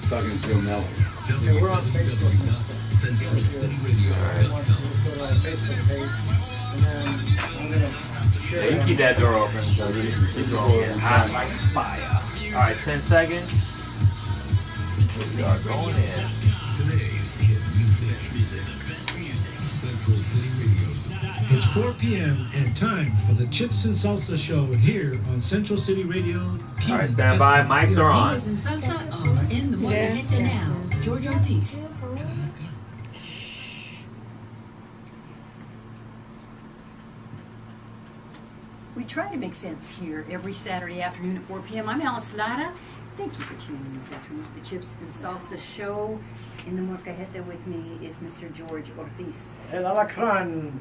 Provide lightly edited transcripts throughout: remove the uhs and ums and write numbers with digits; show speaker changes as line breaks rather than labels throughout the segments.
talking to Joe Mello.
Okay, we're on Facebook.
You keep that door open. Keep going hot like fire. Alright, 10 seconds. We are going in.
Today's hit music. Central City Radio.
It's 4 p.m. and time for the Chips and Salsa show here on Central City Radio.
Alright, stand by. Mics are on.
Amigos and salsa are in the Molcajete now. Jorge Ortiz.
We try to make sense here every Saturday afternoon at 4 p.m. I'm Lara. Thank you for tuning in this afternoon to the Chips and Salsa show. In the Molcajete with me is Mr. George Ortiz.
El Alacran,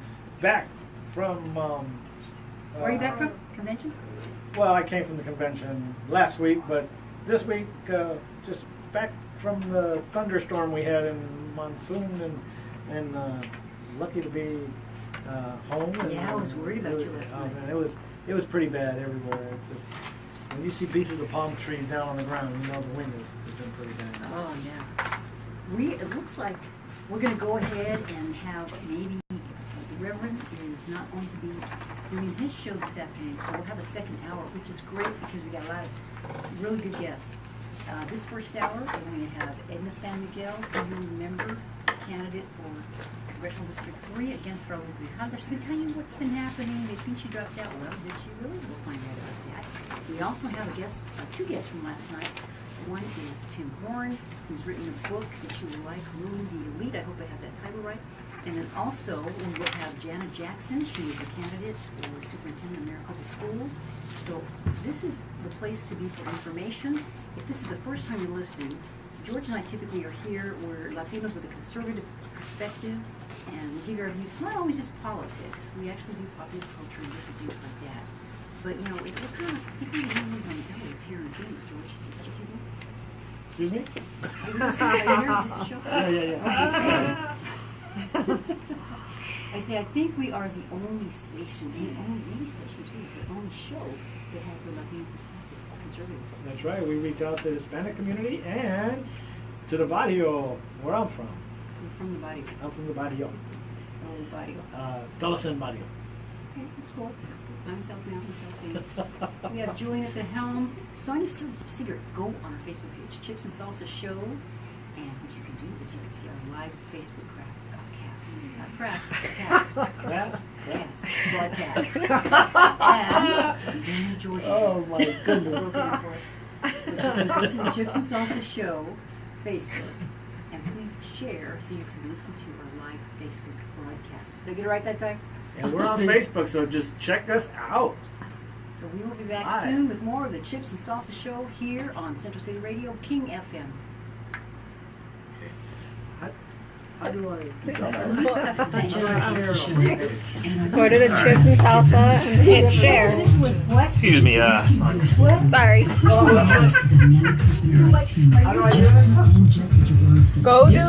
back from...
Where are you back from? Convention?
Well, I came from the convention last week, but this week, just back from the thunderstorm we had in Monsoon, and lucky to be home. And,
Yeah, I was worried about you last night.
Man, it was pretty bad everywhere. It just, when you see pieces of palm trees down on the ground, you know the wind has been pretty bad.
Oh, yeah. It looks like we're going to go ahead and have maybe the Reverend is not going to be doing his show this afternoon, so we'll have a second hour, which is great because we got a lot of really good guests. This first hour, we're going to have Edna San Miguel, who you remember, candidate for Congressional District 3 against Raul Grijalva. She's going to tell you what's been happening. They think she dropped out. Well, did she really? We'll find out about that. We also have a guest, two guests from last night. One is Tim Horne, who's written a book that you will like, Ruling the Elite. I hope I have that title right. And then also we will have Jana Jackson. She is a candidate for Superintendent of Maricopa Schools. So this is the place to be for information. If this is the first time you're listening, George and I typically are here. We're Latinos with a conservative perspective, and we give our views. It's not always just politics. We actually do popular culture and different things like that. But you know, we're kind of picking the numbers on the elbows here in Phoenix, George. Is that what you do?
Excuse me?
Are you listening right here? This is show?
Yeah.
I say, I think we are the only station, and only radio station too, the only show that has the Latino perspective, conservatives.
That's right. We reach out to the Hispanic community and to the barrio, where I'm from.
We're from the barrio.
I'm from the barrio.
Oh, the barrio.
Delasan barrio.
Okay, that's cool. That's cool. I'm South Mountain, South Phoenix. We have Julian at the helm. Sonia Seeger, go on our Facebook page, Chips and Salsa Show. And what you can do is you can see our live Facebook cast. Not press, cast. Broadcast. And Daniel George.
Oh my goodness.
Broken in for us. But you can go to the Chips and Salsa Show Facebook. And please share so you can listen to our live Facebook broadcast. Did I get it right that time?
And we're on Facebook, so just check us out.
So we will be back
Hi.
soon with more of the Chips and Salsa Show here on Central City Radio, King FM.
How do I?
Go to the Chips and Salsa and hit share.
Excuse me, Sonia.
Sorry. Go to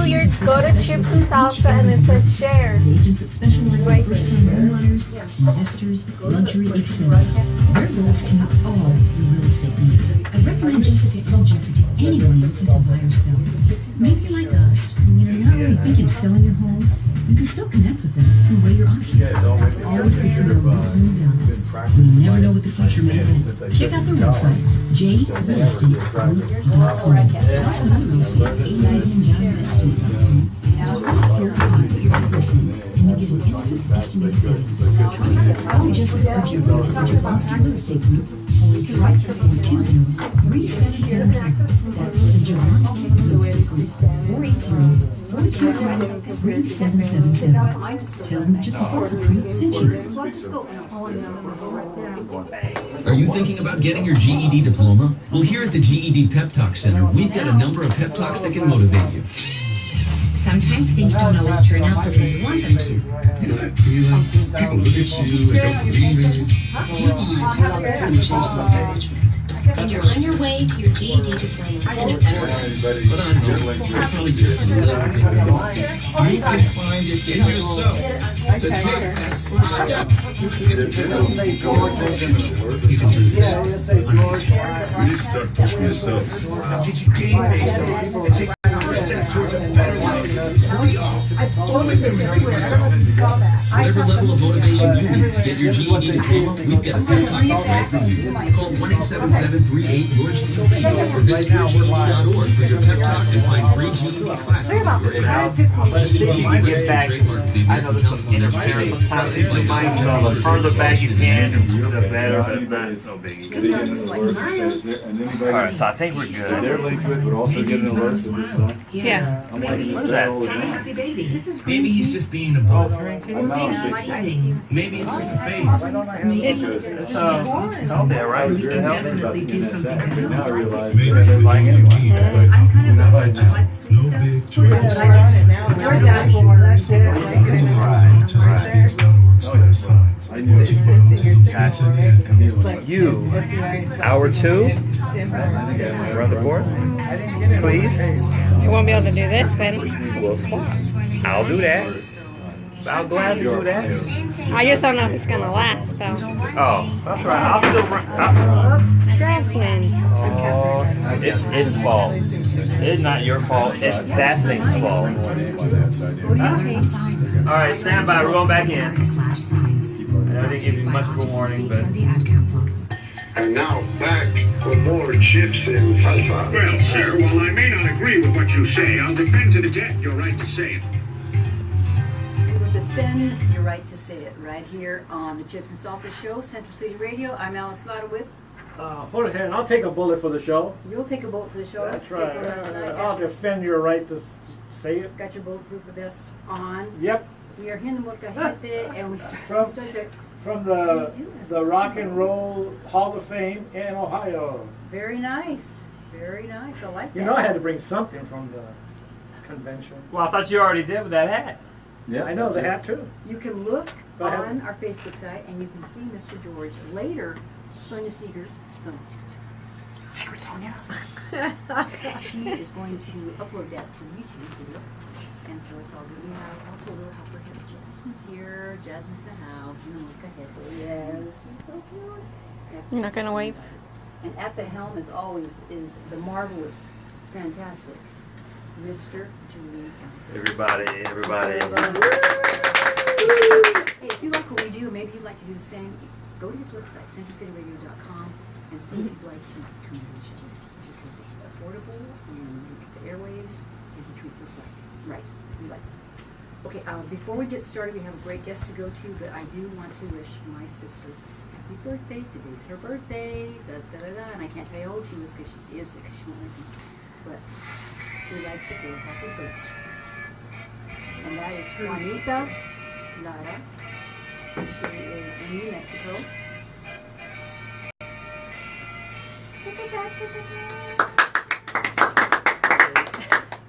Chips and Salsa and it says share.
Agents that specialize in first-time homebuyers, investors, luxury, etc. Their goal is to meet all your real estate needs. I recommend Jessica call Jeffrey to anyone looking to buy or sell. Maybe like us, when you're not really thinking of selling your home, you can still connect with them and weigh your options. It's always good to know what home values. You never know what the future may hold. Check out their website, jrealestategroup.com. There's also another real estate, azandjohnnestimate.com. Just click here and put your address in, and you get an instant estimate quote. Call Jessica or Jeffrey at your real estate group 480-420-3777. That's the Johnson Real Estate Group 480-420-3777. Tell them that your Salsa Creek sent you.
So I'll just go.
Are you thinking about getting your GED diploma? Well, here at the GED Pep Talk Center, we've got a number of pep talks that can motivate you.
Sometimes things don't always turn out the way you want them to.
You know that feeling? People look at you and don't believe in it.
You want to change the management. And you're on your way to your GED diploma in November.
But I know you're probably just a little bit lost. You can find it in yourself to take that first step.
You can do this.
Yeah, you just say George.
You just start pushing yourself. I'll get you game face and take the first step towards a better life. Hurry up.
Whatever level of motivation you need to get your GED diploma, we've got a pep talk just right for you. Call 1-877-38-YOUR-GED or visit yourged.org for your pep talk and find free GED classes in your area.
Let's see if you can get back. I know there's some interference sometimes in the mic, so the further back you can, the better, but it's no biggie. Alright, so I think we're good.
They're linked with, but also getting alerts of this stuff.
Yeah.
I'm liking this
What is
stuff
that?
all the time.
This is
Maybe
green
he's
tea.
just being a bull.
I'm not on Facebook.
Maybe it's just a phase.
It's healthy, right?
You're
It's
healthy
healthy.
about the NSA. But now I realize
Maybe
that
it's
it's like
like
anyone.
anyone.
It's like,
I'm kind of
I just
like sweet
no
stuff.
big trouble.
I knew it.
You, hour 2, run the board, please.
You won't be able to do this then.
We'll swap. I'll do that. I'll gladly do that.
I just don't know if it's gonna last though.
Oh, that's right. I'll still run.
Jocelyn.
Oh, it's its fault. It's not your fault. It's that thing's fault. All right, stand by. We're going back in. I didn't give you much of a warning, but
And now back for more chips and salsa.
Well, sir, while I may not agree with what you say, I'll defend to the death your right to say it.
We will defend your right to say it right here on the Chips and Salsa Show, Central City Radio. I'm Alice Lara with.
Jorge, and I'll take a bullet for the show.
You'll take a vote for the show.
That's
Take
right.
one last night.
I'll defend your right to say it.
Got your bulletproof vest on.
Yep.
We are here in the Molcajete, and we start.
From the Rock and Roll Hall of Fame in Ohio.
Very nice. Very nice. I like that.
You know I had to bring something from the convention.
well, I thought you already did with that hat.
Yeah.
I know the hat too.
You can look
Go ahead.
on our Facebook site, and you can see Mr. George later. Sonia Secret Sonia. She is going to upload that to YouTube video, and so it's all good. We have also a little helper here. Jasmine's here. Jasmine's in the house. And then look ahead. Yes, she's so cute. That's
You're not gonna wave?
And at the helm, as always, is the marvelous, fantastic Mr. Julie Johnson.
Everybody.
Hey, if you like what we do, maybe you'd like to do the same. Go to his website, centralcityradio.com, and see if you'd like to come to the show, because it's affordable and you get the airwaves, and he treats us right. We like it. Okay, before we get started, we have a great guest to go to, but I do want to wish my sister happy birthday. Today's her birthday, and I can't tell you how old she was because she is, because she won't let me. But she likes it, so happy birthday. And that is Juanita Lara. She is in New Mexico.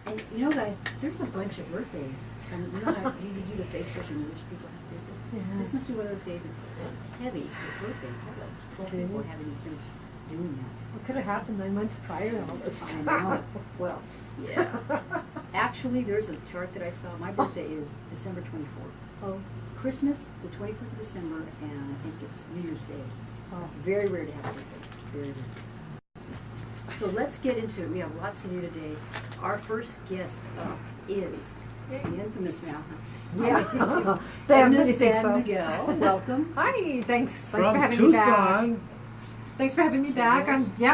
And you know, guys, there's a bunch of birthdays. And you know how you do the Facebook and you wish people happy birthday?
Yeah.
This must be one of those days that it's heavy with birthday. I had like 12 people haven't even doing that.
What could have happened 9 months prior to all this?
I know. Well, yeah. Actually, there's a chart that I saw. My birthday is December 24th.
Oh.
Christmas, the 24th of December, and I think it's New Year's Day.
Oh.
Very rare to have a birthday. Very rare. So let's get into it. We have lots to do today. Our first guest up is the infamous now.
Yeah.
Edna San Miguel. Welcome.
Hi, thanks for
From
having me
Tucson.
back. Thanks for having me back.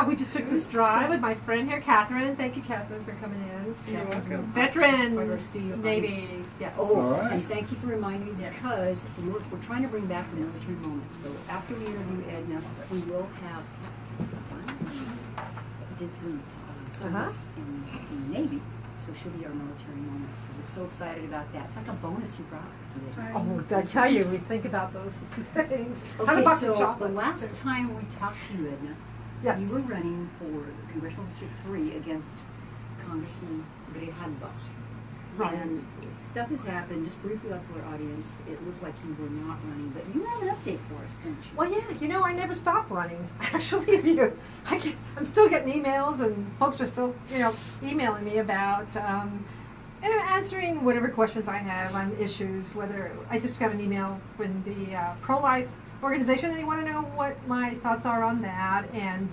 We just took this drive with my friend here, Catherine. Thank you, Catherine, for coming in.
You're welcome.
Veteran
Part of our studio
Navy.
audience. Yeah. Oh,
All right.
and thank you for reminding me, because we're trying to bring back the military moment. So after we interview Edna, we will have did some service in the Navy, so she'll be our military moment. So we're so excited about that. It's like a bonus you brought.
Oh, I tell you, we think about those things. Have a
Okay,
box of
so the
chocolates,
last
too.
time we talked to you, Edna,
Yes.
you were running for Congressional District 3 against Congressman Grijalva.
Right.
And stuff has happened. Just briefly out to our audience, it looked like you were not running, but you have an update for us, don't you?
Well, yeah, I never stopped running. Actually, I'm still getting emails, and folks are still, emailing me about And I'm answering whatever questions I have on issues, whether I just got an email from the pro-life organization and they want to know what my thoughts are on that. And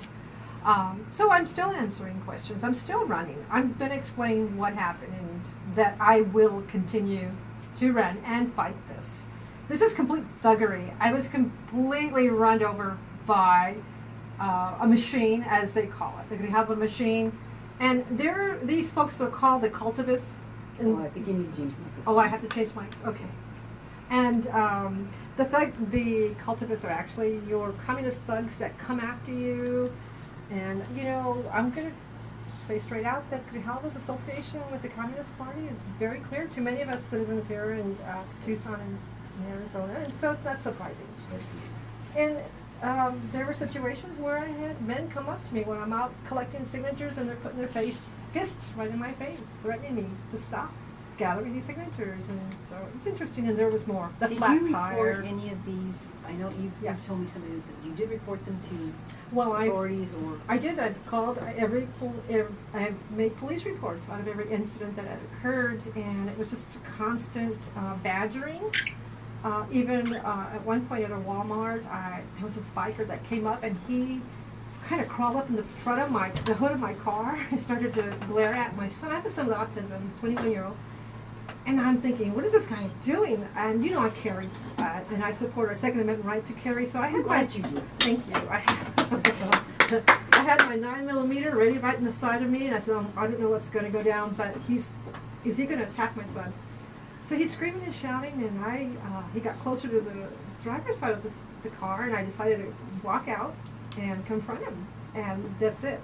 so I'm still answering questions. I'm still running. I'm going to explain what happened and that I will continue to run and fight this. This is complete thuggery. I was completely run over by a machine, as they call it. They have a machine. And these folks are called the cultivists.
I think you need to change mics.
Oh, I have to change mics. Okay. And the cultivists are actually your communist thugs that come after you. And I'm gonna say straight out that Grijalva's association with the Communist Party is very clear to many of us citizens here in Tucson and Arizona, and so it's not surprising. And there were situations where I had men come up to me when I'm out collecting signatures and they're putting their fist right in my face, threatening me to stop gathering these signatures. And so it's interesting, and there was more. The
Did
flat
you report
tire.
any of these? I know you
Yes.
told me some of this, that you did report them to
Well,
authorities or...
I did. I called I have made police reports out of every incident that had occurred, and it was just a constant badgering. Even at one point at a Walmart, there was this biker that came up, and he kind of crawled up in the front of the hood of my car. He started to glare at my son. I have a son with autism, 21-year-old. And I'm thinking, what is this guy doing? And I carry, and I support our Second Amendment right to carry. So I had
you do.
Thank you. I had my 9mm ready right in the side of me, and I said, I don't know what's going to go down, but is he going to attack my son? So he's screaming and shouting, and he got closer to the driver's side of the car, and I decided to walk out and confront him, and that's it.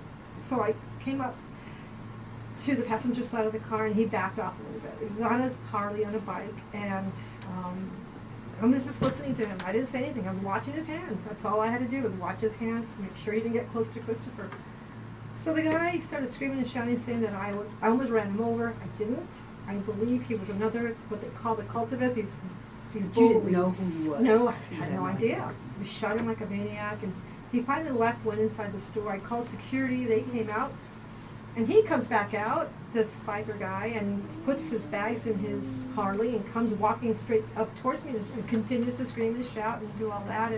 So I came up to the passenger side of the car, and he backed off a little bit. He was on his Harley on a bike, and I was just listening to him. I didn't say anything. I was watching his hands. That's all I had to do was watch his hands, make sure he didn't get close to Christopher. So the guy started screaming and shouting, saying that I almost ran him over. I didn't. I believe he was another, what they call the cultivist. He's
You didn't know who he was?
No, I had no idea. We shot him like a maniac, and he finally left, went inside the store. I called security. They came out. And he comes back out, this biker guy, and puts his bags in his Harley and comes walking straight up towards me and continues to scream and shout and do all that.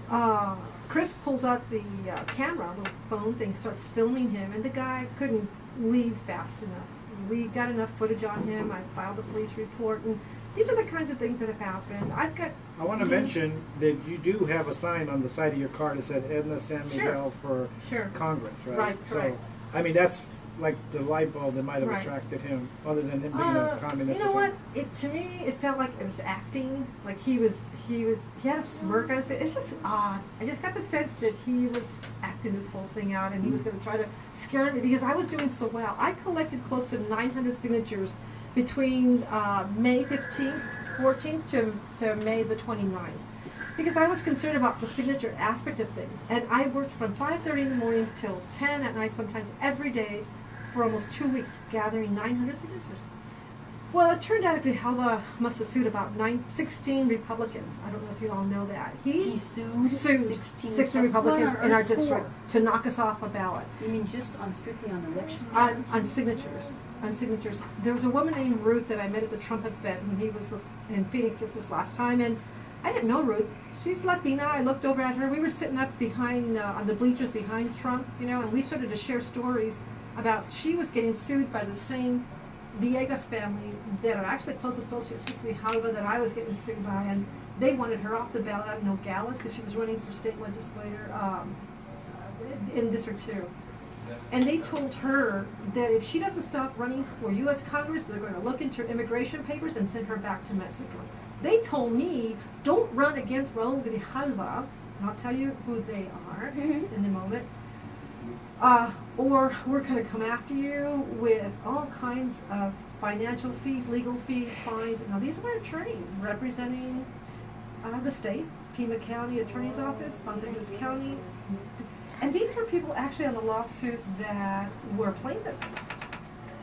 And Chris pulls out the camera, the phone thing, starts filming him, and the guy couldn't leave fast enough. We got enough footage on him. I filed a police report, and these are the kinds of things that have happened.
I want to mention that you do have a sign on the side of your car that said Edna San Miguel for Congress, right?
Right,
so,
correct.
I mean, that's like the light bulb that might have
Right.
attracted him, other than him being a communist.
You know what? To me, it felt like it was acting. Like he had a smirk on his face. It's just odd. I just got the sense that he was acting this whole thing out, and he was going to try to scare me because I was doing so well. I collected close to 900 signatures between May 15th, 14th to May the 29th. Because I was concerned about the signature aspect of things. And I worked from 5:30 in the morning till 10 at night, sometimes every day, for almost 2 weeks, gathering 900 signatures. Well, it turned out Grijalva must have sued about 16 Republicans. I don't know if you all know that. He sued 16 Republicans in our district to knock us off a ballot.
You mean just strictly on election?
On signatures. On signatures. There was a woman named Ruth that I met at the Trump event, and he was in Phoenix just this last time, and I didn't know Ruth. She's Latina. I looked over at her. We were sitting up behind, on the bleachers behind Trump, and we started to share stories about she was getting sued by the same Villegas family that are actually close associates with Grijalva that I was getting sued by, and they wanted her off the ballot out in Nogales because she was running for state legislator in District 2. And they told her that if she doesn't stop running for U.S. Congress, they're going to look into her immigration papers and send her back to Mexico. They told me, don't run against Raul Grijalva, and I'll tell you who they are in a moment, or we're going to come after you with all kinds of financial fees, legal fees, fines. Now, these are attorneys representing the state, Pima County Attorney's Office, Santa Cruz County. And these were people actually on the lawsuit that were plaintiffs.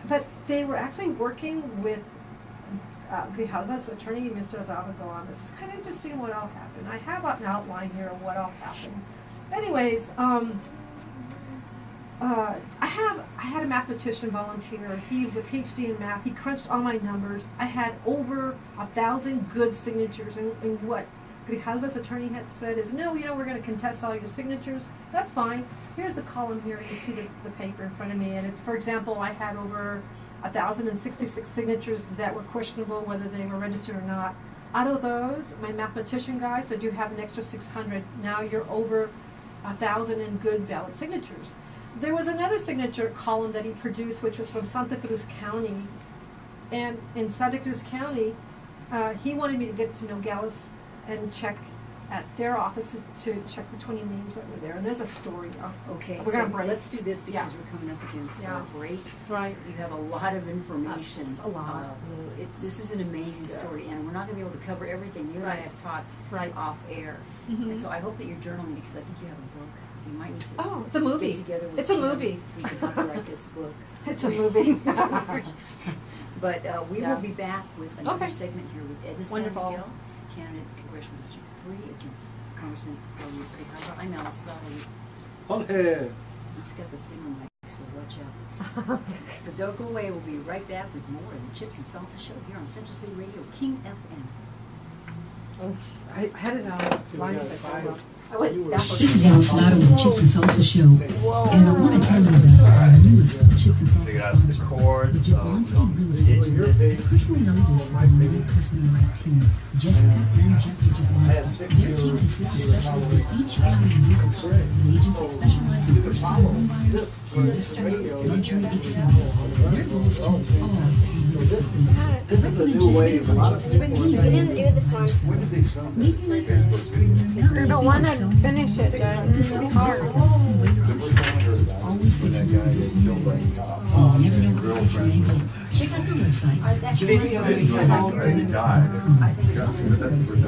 But they were actually working with Grijalva's attorney, Mr. Valverdon. This is kind of interesting what all happened. I have an outline here of what all happened. Anyways, I had a mathematician volunteer. He was a PhD in math. He crunched all my numbers. I had over 1,000 good signatures. And what Grijalva's attorney had said is, no, we're going to contest all your signatures. That's fine. Here's the column here. You see the paper in front of me. And it's, for example, I had over 1,066 signatures that were questionable whether they were registered or not. Out of those, my mathematician guy said you have an extra 600. Now you're over 1,000 in good valid signatures. There was another signature column that he produced, which was from Santa Cruz County. And in Santa Cruz County, he wanted me to get to Nogales and check at their offices to check the 20 names that were there. And there's a story.
Okay,
we're gonna
so
break.
let's do this because we're coming up against our break.
Right.
You have a lot of information.
A lot.
This is an amazing story, and we're not going to be able to cover everything. You and I have talked off air. And so I hope that you're journaling because I think you have a book. So you might need to
it's a movie.
get together with
It's a
Jim
movie.
So we can copyright this book.
It's a movie.
But we will be back with another segment here with Edna San
Wonderful.
Miguel, candidate Congressional District 3 against Congressman Grijalva. I'm Alice Lally.
Jorge.
He's got the singer mic, so watch out. So don't go away. We'll be right back with more of the Chips and Salsa Show here on Central City Radio, King FM.
I had it on line. I went backwards.
This is Alice Lara with the Chips and Salsa Show, and I want to tell you about our newest Chips and Salsa sponsor, the Javante Real Estate. I personally know this from my husband-and-wife team, Jessica and Jeffrey Javante. Their team consists of specialists in each area of real estate. The agency specializes in first-time home buyers, investors, luxury, etc. Their goal is to meet all of your real estate needs. I recommend Jessica and Jeffrey.
We didn't do this one.
Maybe like this,
I don't want to finish it, Judge. It's hard.
It's always good to know your neighbors. You never know what country may hold. Check out the website.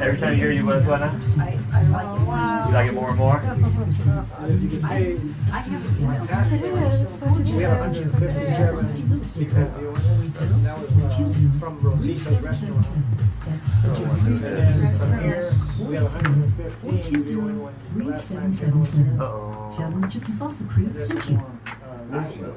Every time you hear you, what now? You like it more and more?
We have 157 from Ortiz restaurant. And from here, we have 115 viewing when last time came over.
Tell them the Chips and Salsa crew sent you.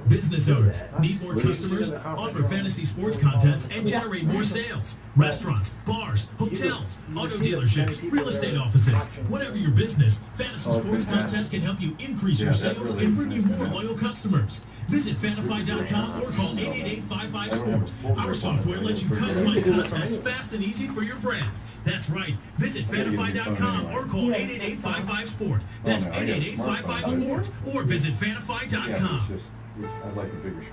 Business owners need more customers, offer fantasy sports contests, and generate more sales. Restaurants, bars, hotels, auto dealerships, real estate offices. Whatever your business, fantasy sports contests can help you increase your sales and bring you more loyal customers. Visit fanify.com or call 888-55-SPORT. Our software lets you customize contests fast and easy for your brand. That's right. Visit fanify.com or call 888-55-SPORT. That's 888-55-SPORT or visit fanify.com.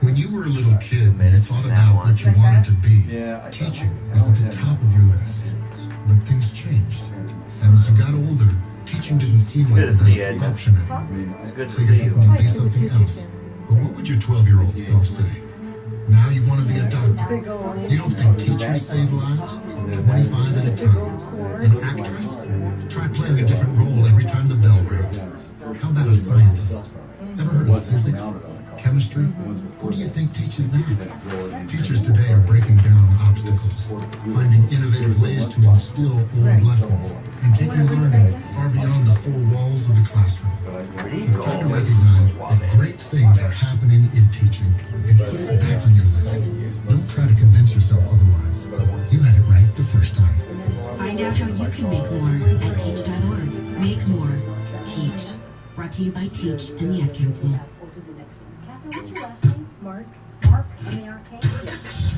When you were a little kid, you thought about what you wanted to be. Teaching was at the top of your list. But things changed. And as you got older, teaching didn't seem like the best option anymore. So you thought maybe something else. But what would your 12-year-old self say? Now you want to be a doctor. You don't think teachers save lives? 25 at a time. An actress? Try playing a different role every time the bell rings. How about a scientist? Ever heard of physics? Chemistry? Who do you think teaches that? Teachers today are breaking down obstacles, finding innovative ways to instill old lessons, and taking learning far beyond the four walls of the classroom. It's time to recognize that great things are happening in teaching, and put it back on your list. Don't try to convince yourself otherwise. You had it right the first time.
Find out how you can make more at teach.org. Make more. Teach. Brought to you by Teach and the Ad Council.
What's your last name? Mark. Mark, M-A-R-K? Yes.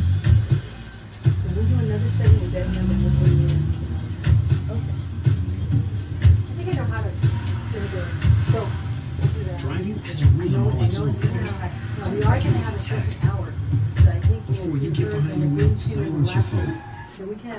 So we'll do another study with that number. Okay. I think I know how to do it. So, we'll do that.
Driving has a rhythm of its own.
We are going to have a text hour. So I think
Before you get behind the wheel, silence your phone.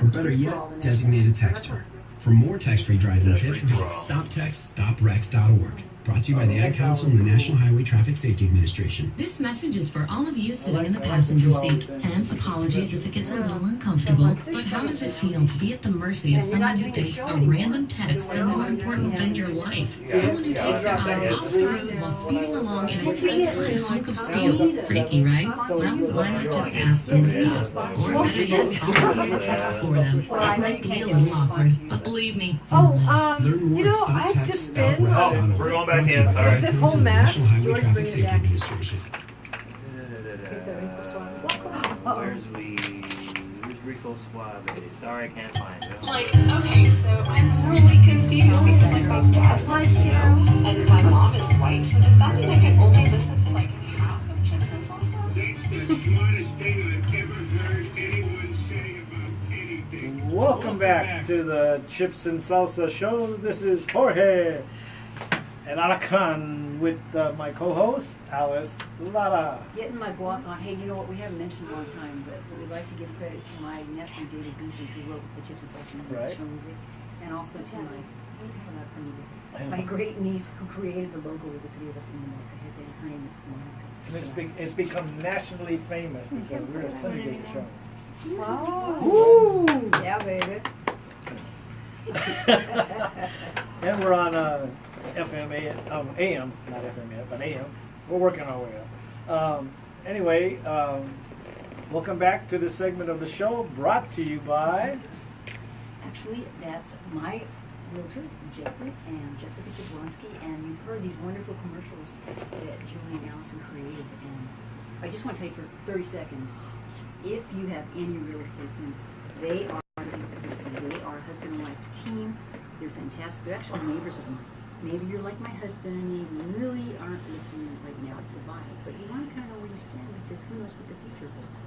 Or better yet, designate a texter. For more text-free driving tips, visit StopTextStopWrecks.org. Brought to you by the Ad Council and the National Highway Traffic Safety Administration.
This message is for all of you sitting in the passenger seat. And apologies if it gets a little uncomfortable. But how does it feel to be at the mercy of someone who thinks a random text is more important than your life? Someone who takes their eyes off the road while speeding along in a 10-ton hunk of steel. Freaky, right? Well, why not just ask them to stop? Or better yet, volunteer the text for them. It might be a little awkward, but believe me,
Learn more at
StopTextStopWrecks.org.
We're going back right
Brought to
here,
you by
sorry.
the
This whole
Council of the
mess,
National Highway
George,
Traffic
bring it
Safety
back.
Administration.
Where's Rico Suave? Sorry, I can't find it.
Like, okay, so I'm really confused because like my dad's Latino and my mom is white, so does that mean I can only listen to like half of Chips and Salsa?
That's the smartest thing I've ever heard anyone say about anything.
Welcome back to the Chips and Salsa show. This is Jorge and Alacan with my co-host, Alice Lara.
Getting my guac on. Hey, you know what? We haven't mentioned one time, but we'd like to give credit to my nephew, David Beasley, who wrote the Chips and Salsa show music, and also to my great niece who created the logo with the three of us in the Mocha. Her name is Monica.
And it's become nationally famous because we're a syndicated show.
Wow.
Woo!
Yeah, baby.
And we're on FM, AM, not FM yet, but AM. We're working our way up. Anyway, welcome back to the segment of the show brought to you by...
Actually, that's my realtor, Jeffrey, and Jessica Jablonski, and you've heard these wonderful commercials that Julie and Allison created, and I just want to tell you for 30 seconds, if you have any real estate needs, they are the people to see. They are a husband and wife team. They're fantastic. They're actually neighbors of them. Maybe you're like my husband and me, you really aren't looking right now to buy, but you want to kind of know where you stand because who knows what the future holds.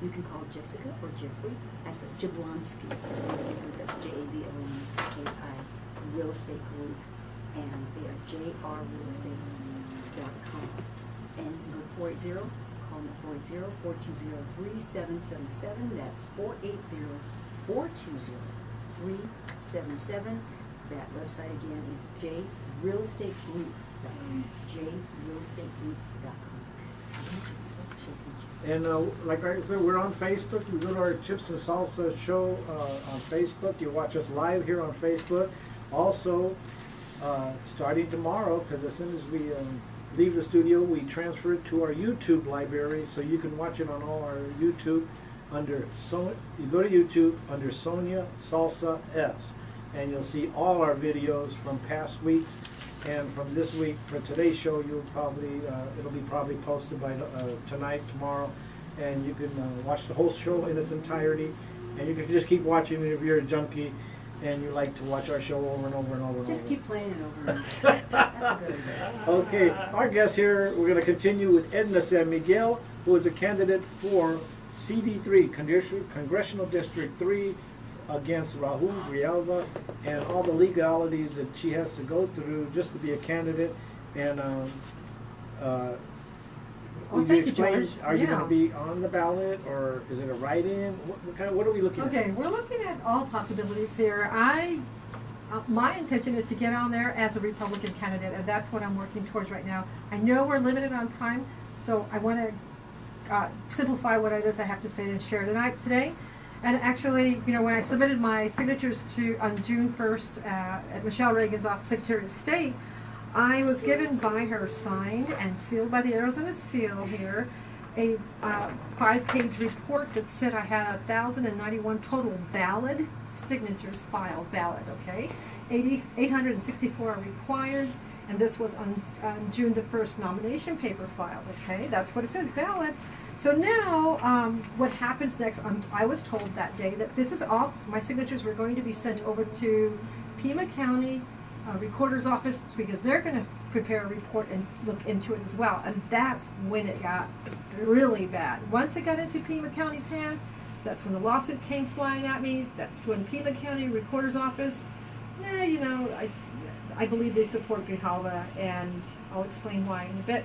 You can call Jessica or Jeffrey at the Jablonski Real Estate Group. That's JABLONSKI Real Estate Group, and they are jrrealestate.com. And you can go to 480, call them at 480-420-3777. That's 480-420-3777. That website again is jrealestategroup.com. jrealestategroup.com.
And like I said, we're on Facebook. You go to our Chips and Salsa show on Facebook. You watch us live here on Facebook. Also, starting tomorrow, because as soon as we leave the studio, we transfer it to our YouTube library, so you can watch it on all our YouTube under you go to YouTube under Sonia Salsa S, and you'll see all our videos from past weeks. And from this week, for today's show, you'll probably it'll be probably posted by tonight, tomorrow, and you can watch the whole show in its entirety. And you can just keep watching it if you're a junkie and you like to watch our show over and over and over and
Just
over.
keep playing it over and over. That's a good idea.
Okay, our guest here, we're going to continue with Edna San Miguel, who is a candidate for CD3, Congressional District 3, against Rahul Grijalva, and all the legalities that she has to go through just to be a candidate. And would you explain, are you going to be on the ballot, or is it a write-in? What are we looking at?
Okay, we're looking at all possibilities here. My intention is to get on there as a Republican candidate, and that's what I'm working towards right now. I know we're limited on time, so I want to simplify what it is I have to say and share today. And actually, you know, when I submitted my signatures on June 1st at Michelle Reagan's office, Secretary of State, I was given by her, signed and sealed by the Arizona seal here, a 5-page report that said I had 1,091 total valid signatures filed, okay? 864 are required, and this was on June the 1st nomination paper filed, okay? That's what it says, valid. So now, what happens next, I was told that day that this is all, my signatures were going to be sent over to Pima County Recorder's Office, because they're going to prepare a report and look into it as well. And that's when it got really bad. Once it got into Pima County's hands, that's when the lawsuit came flying at me. That's when Pima County Recorder's Office, you know, I believe they support Grijalva, and I'll explain why in a bit.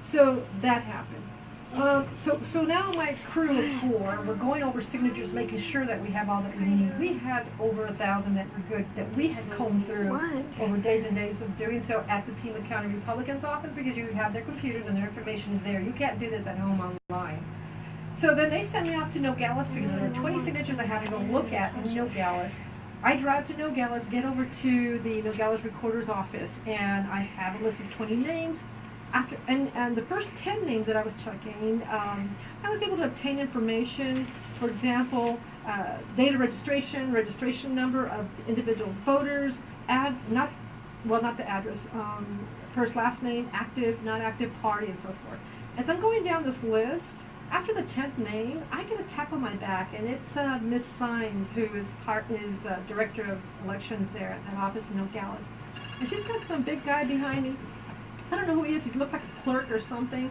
So that happened. So now my crew of 4, we're going over signatures, making sure that we have all that we need. We had over 1,000 that were good, that we had combed through over days and days of doing so at the Pima County Republicans office, because you have their computers and their information is there. You can't do this at home online. So then they sent me out to Nogales, because there were 20 signatures I had to go look at in Nogales. I drive to Nogales, get over to the Nogales Recorder's Office, and I have a list of 20 names. And the first 10 names that I was checking, I was able to obtain information, for example, date of registration, registration number of individual voters, well, not the address, first, last name, active, not active, party, and so forth. As I'm going down this list, after the 10th name, I get a tap on my back, and it's Miss Sines, who is director of elections there at that office in Nogales. And she's got some big guy behind me. I don't know who he is. He looks like a clerk or something.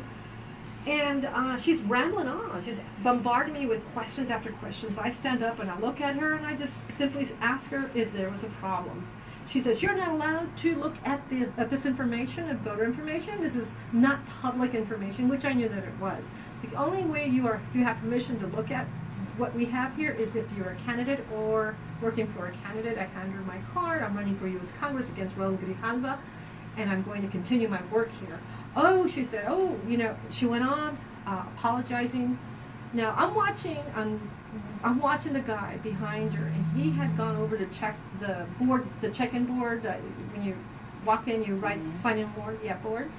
And she's rambling on. She's bombarding me with questions after questions. I stand up and I look at her and I just simply ask her if there was a problem. She says, "You're not allowed to look at this information, at voter information. This is not public information," which I knew that it was. The only way you have permission to look at what we have here is if you're a candidate or working for a candidate. I hand her my card. I'm running for U.S. Congress against Raul Grijalva, and I'm going to continue my work here. Oh, she said, oh, she went on apologizing. Now I'm watching the guy behind her, and he had gone over to check the board, the check-in board. When you walk in, you write sign-in board, board.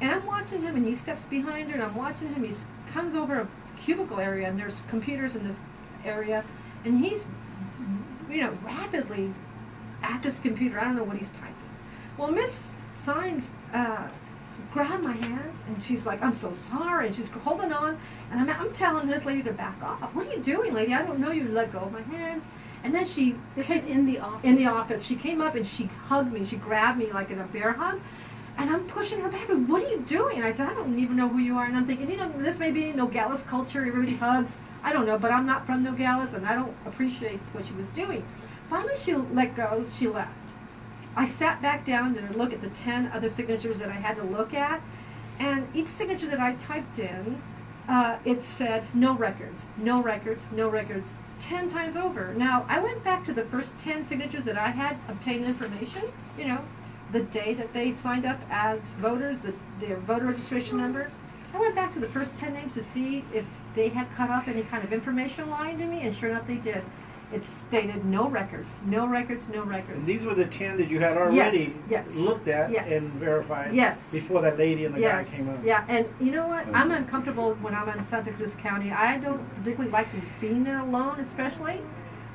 And I'm watching him, and he steps behind her, and I'm watching him. He comes over a cubicle area, and there's computers in this area, and he's, rapidly at this computer. I don't know what he's typing. Well, Miss Sines grabbed my hands, and she's like, "I'm so sorry," and she's holding on, and I'm telling this lady to back off. "What are you doing, lady? I don't know you." Let go of my hands. And then this is in the office? In the office. She came up and she hugged me. She grabbed me like in a bear hug. And I'm pushing her back. "What are you doing?" And I said, "I don't even know who you are." And I'm thinking, this may be Nogales culture. Everybody hugs. I don't know, but I'm not from Nogales, and I don't appreciate what she was doing. Finally, she let go. She left. I sat back down to look at the 10 other signatures that I had to look at. And each signature that I typed in, it said, "No records, no records, no records," 10 times over. Now, I went back to the first 10 signatures that I had obtained information, the day that they signed up as voters, their voter registration number. I went back to the first 10 names to see if they had cut off any kind of information line to me, and sure enough they did. It stated no records, no records, no records.
And these were the 10 that you had already looked at and verified before that lady and the guy came up.
Yeah, and you know what? I'm uncomfortable when I'm in Santa Cruz County. I don't particularly like being there alone, especially.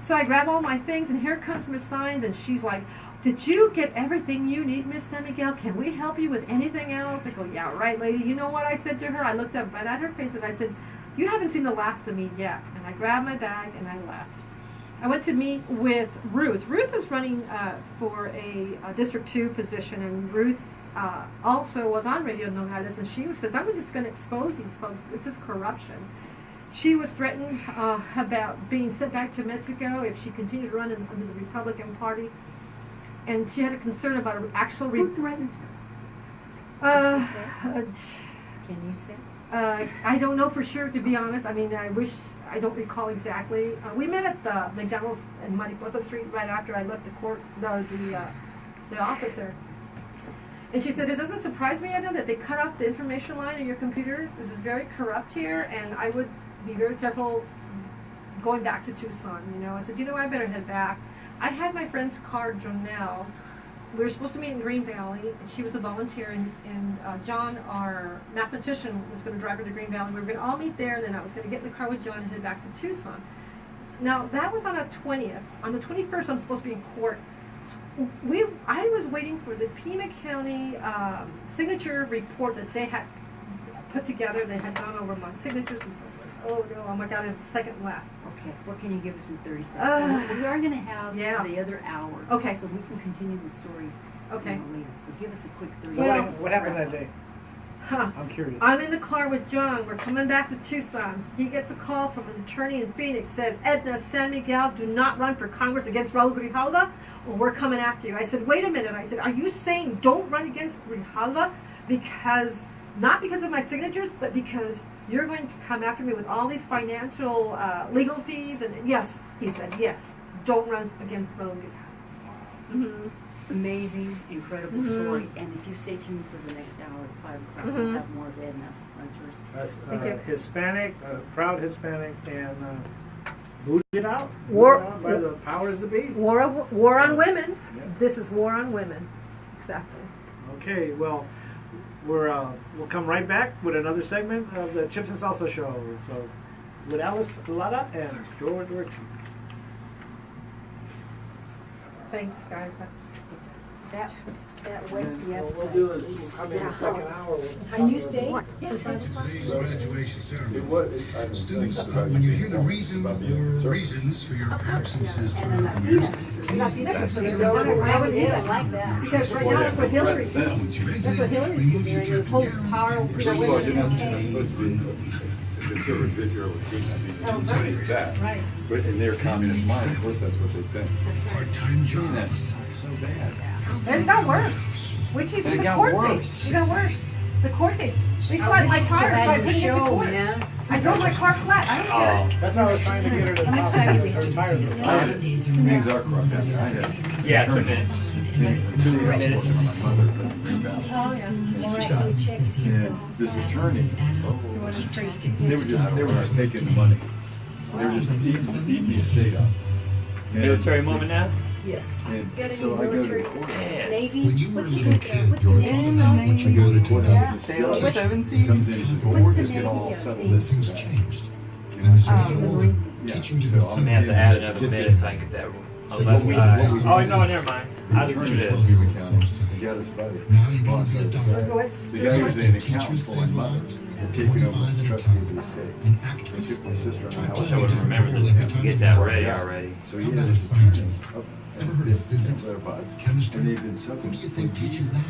So I grab all my things, and here comes Miss Sines, and she's like, "Did you get everything you need, Miss San Miguel? Can we help you with anything else?" I go, "Yeah, right, lady." You know what I said to her? I looked up right at her face and I said, "You haven't seen the last of me yet." And I grabbed my bag and I left. I went to meet with Ruth. Ruth was running for a District 2 position, and Ruth also was on Radio Nogales, and she says, "I'm just going to expose these folks. This is corruption." She was threatened about being sent back to Mexico if she continued to run under the Republican Party. And she had a concern about an actual...
Who threatened her? Can you say?
I don't know for sure, to be honest. I mean, I don't recall exactly. We met at the McDonald's in Mariposa Street right after I left the officer. And she said, "It doesn't surprise me, Edna, that they cut off the information line on your computer. This is very corrupt here, and I would be very careful going back to Tucson." I said, I better head back. I had my friend's car, Jonelle. We were supposed to meet in Green Valley, and she was a volunteer, and John, our mathematician, was going to drive her to Green Valley. We were going to all meet there, and then I was going to get in the car with John and head back to Tucson. Now, that was on the 20th. On the 21st, I'm supposed to be in court. I was waiting for the Pima County signature report that they had put together. They had gone over my signatures and so forth. Oh, no, oh my God, I have a second left.
Okay, what can you give us in 30 seconds? We are going to have the other hour.
Okay.
So we can continue the story later. So give us a quick 30
seconds. What happened that day? I'm curious.
I'm in the car with John. We're coming back to Tucson. He gets a call from an attorney in Phoenix. Says, "Edna San Miguel, do not run for Congress against Raul Grijalva, or we're coming after you." I said, "Wait a minute." I said, "Are you saying don't run against Grijalva not because of my signatures, but because you're going to come after me with all these financial legal fees?" And yes, he said, "Yes, don't run against Raul Grijalva."
Amazing, incredible story. And if you stay tuned for the next hour at 5 o'clock, we'll have more of Edna.
Thank you. Hispanic, proud Hispanic, and booted it out. By the powers that be.
War on women. Yeah. This is war on women. Exactly.
Okay, well, we'll come right back with another segment of the Chips and Salsa Show. So, with Alice, Lara, and Jorge.
Thanks, guys.
That wakes the
What we'll
appetite.
do is, come in the second hour.
And you stay?
Today's graduation ceremony. Students,
Students,
when you hear the reason or reasons for your absences throughout the years, please absolutely
I like that.
Because right now, that's what Hillary,
Once you're
that's what Hillary's doing, it holds power over the
Well,
women.
it's supposed to be, if it's a video routine, I mean, it's like that.
Right.
But in their communist mind, of course, that's what they think.
part-time jobs.
That sucks so bad.
It got worse. Wait till you see
It
the
got
court
worse.
date. It got worse. The court date. They flat my tires, so I couldn't get to court. I drove my car flat. I don't care.
That's how I was trying to get her to talk about her tires.
Things are corrupt. I had.
Yeah, 2 minutes.
Oh, yeah.
Yeah, this attorney, they were just taking the money. They were just eating the estate up.
Military moment now?
Yes.
And so I go to the court.
Navy.
When you were a
What's
little
it?
kid,
What's
you were
the
taught
name?
about what you wanted to
What
do.
happens to the judge? He comes in and says, well, we're just gonna all settle this.
Things
and that.
changed. And as you got older, teaching didn't
So I'm
I'm gonna have to add another minute so I can get that. Unless oh no, never mind. I'll do this.
You got us buddy.
Now you want to be a doctor.
The guy was an accountant for my mother, had taken over the trustee of the estate.
An
I
actress.
took my sister and
I
I
wish I would have remembered to get that ready already.
So he
How
had
about a
this
scientist?
up
Ever heard of physics,
their butts.
chemistry?
And they've been
Who
sucking.
do you think teaches that?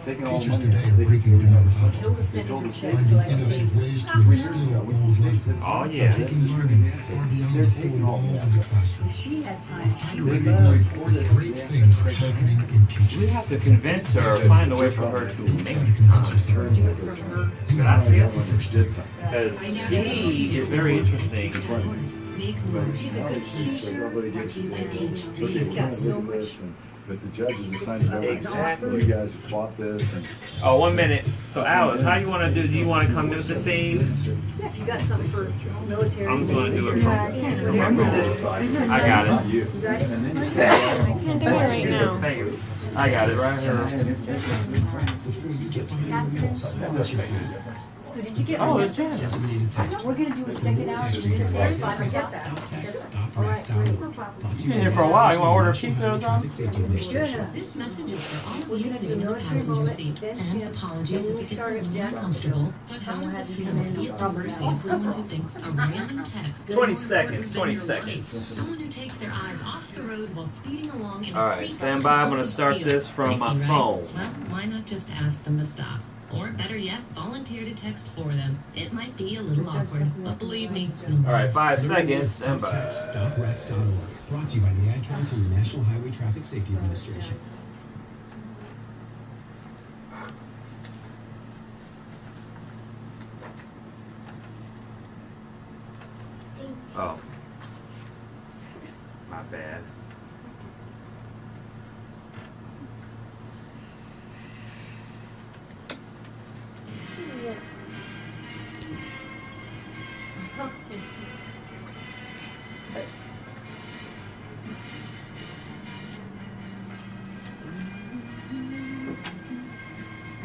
Taking all the
Teachers
money.
today are breaking down the subject.
Hilda
They
sent
told
me
us
the check,
Finding
so I
innovative ways to instill old lessons.
Oh, yeah.
Taking learning far beyond the four walls of the classroom.
she had time.
She recognized the great things happening in teaching.
We have to convince her, or find a way for her to make
Try to convince yourself.
gracias.
Did something.
Because she is very interesting.
She's a good
So nobody gets it.
She's got so much.
But the judges assigned it over.
Exactly.
You guys have fought this and.
Oh, 1 minute. So Alice, how you want to do? Do you want to come in with the theme?
Yeah, if you got something for military.
I'm just going to do it from
Yeah,
my goal. I got it.
You.
You got it?
And then you
I can't do it right now.
Thank you. I got it right here.
Before you get behind the wheel, silence your phone.
So did you get?
Oh,
my
it's
message?
Designated text.
We're gonna do a second hour, so you stay and find out.
Stop text, stop
All right,
rats, stop.
great.
Brought to
You've been here for a while. You want to order pizza or something?
Traffic Safety Administration.
This message is for all of
We're
you
gonna do
sitting in the
military
passenger
moment,
seat.
then
And
Tim,
apologies
then
if
we
it gets a
start
little
at Jackson.
uncomfortable. But how
And we'll
does it
have you
feel
come in
to be
and
at the
cover
mercy
now.
of someone who thinks a random text is
20
more
seconds,
important
20
than your
seconds.
life? Someone who takes their eyes off the road while speeding along in a
All right, stand by. I'm going to start this from my
Right?
phone.
Well, why not just ask them to stop? Or better yet, volunteer to text for them. It might be a little awkward, but believe me, you'll
All right, 5 seconds. Stand by.
Text, stop rats.org. Brought to you by the Ad Council and the National Highway Traffic Safety Administration.
Oh. My bad.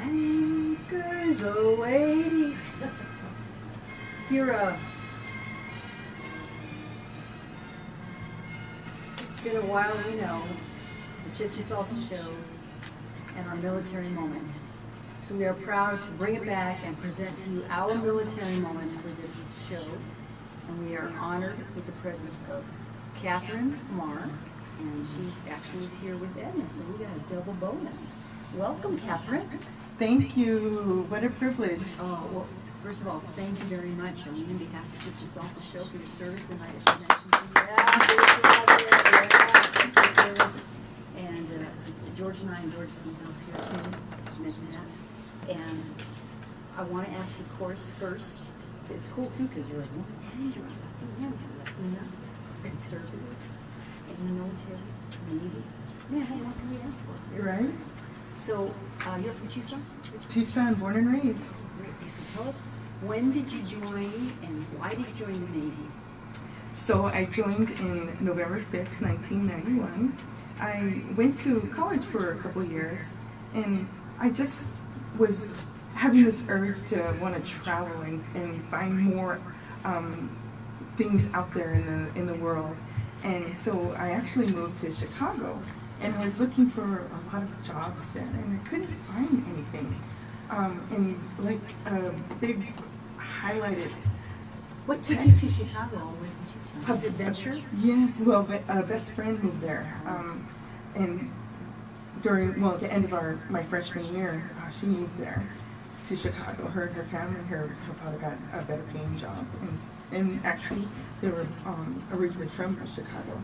Anchors away. You're it's been a while, we know, the Chips and Salsa Show and our military moment. So we are proud to bring it back and present to you our military moment for this show. And we are honored with the presence of Catherine Marr, and she actually is here with Edna, so we got a double bonus. Welcome, Catherine.
Thank you. What a privilege.
Oh, well, first of all, thank you very much on behalf of the Chips and Salsa Show for your service tonight, as she mentioned to you. Thank you for your service. And since George and I and George themselves here too, she mentioned that. And I want to ask you, of course, first, it's cool too, because you're like, and you're conservative, in the military, Navy. Yeah, hey, what can we ask for?
You're right.
So, you're from Tucson?
Tucson, born and raised.
Great. So tell us, when did you join and why did you join the Navy?
So I joined in November 5th, 1991. I went to college for a couple years, and I just was having this urge to want to travel and find more things out there in the world. And so I actually moved to Chicago, and I was looking for a lot of jobs then, and I couldn't find anything. And like a big highlighted.
What took you to Chicago all the way from Tucson? Was it adventure?
Yes, well, a best friend moved there, and during, well, at the end of my freshman year, she moved there to Chicago. Her and her family, her father got a better paying job, and actually they were originally from Chicago.